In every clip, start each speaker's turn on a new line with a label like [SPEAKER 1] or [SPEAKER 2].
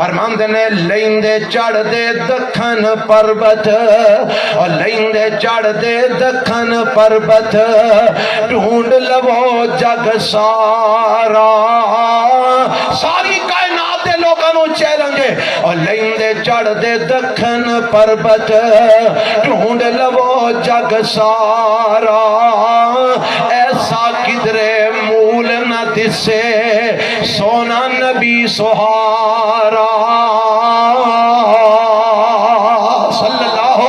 [SPEAKER 1] فرماندے نے لیندے چڑھ دے دکھن پربت اور لیندے چڑھ دے دکھن پربت ڈھونڈ لو جگ سارا ساری کائنات دے لوگاں نو چیلنج ہے اور لیندے چڑھ دے دکھن پربت ڈھونڈ لو جگ سارا ایسا کدرے مول نہ دسے سونا نبی سہارا صلی اللہ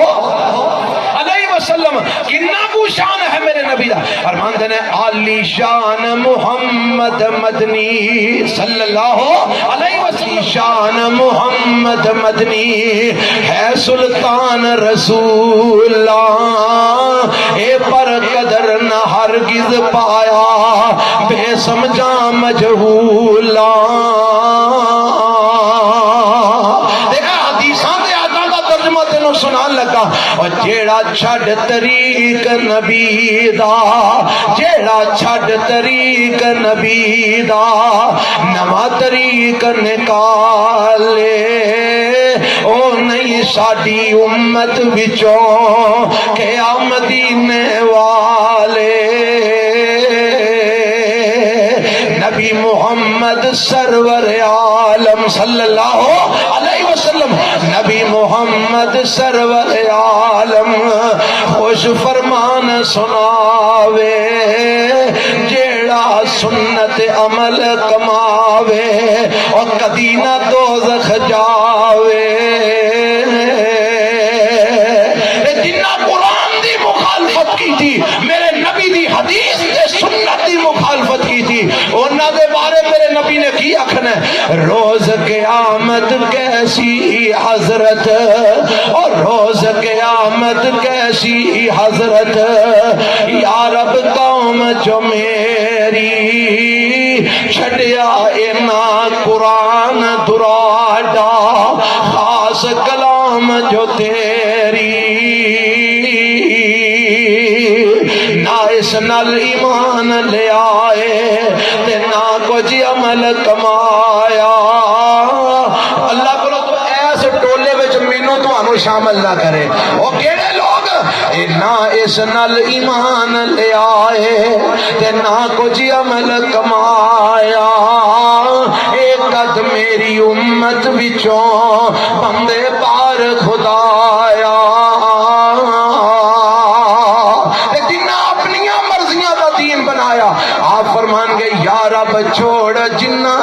[SPEAKER 1] علیہ وسلم کنا کو شان ہے میرے نبی دا فرماندے نے عالی شان محمد مدنی صلی اللہ علیہ وسلم شان محمد مدنی ہے سلطان رسول اللہ اے پر قدر نہ ہرگز پایا بے سمجھا مجہولا دیکھا حدیثاں دے آدھاں دا ترجمہ تینوں سنان لگا اور جیڑا چھڑ طریق نبی دا جیڑا چھڑ طریق نبی دا نواں طریق نکالے او نہیں ساڈی امت وچوں کہ آ مدینے والے نبی محمد سرور عالم صلی اللہ علیہ وسلم نبی محمد سرور عالم خوش فرمان سناوے جیڑا سنت عمل کماوے اور کدی نہ دوزخ جاوے جنہ قرآن دی مخالفت کی تھی میرے نبی دی حدیث دے سنت دی مخالفت کی تھی انہاں دے بارے میرے نبی نے کی آکھنا ہے روز قیامت کیسی حضرت اور روز قیامت کیسی حضرت یا رب قوم جو میری چھڑیا اینا قرآن دراڈا خاص کلام جو تیری نہ اس نال ایمان لے آئے تے نہ کچھ عمل کمایا اللہ کو تو ایس ٹولے وچ مینوں تانوں شامل نہ کرے او کیڑے لوگ نہ اس نال ایمان لے آئے تے نہ کچھ عمل کمایا ایک قد میری امت وچوں بندے پار خدایا بنایا آپ فرمان گے یا رب چھوڑ جنہ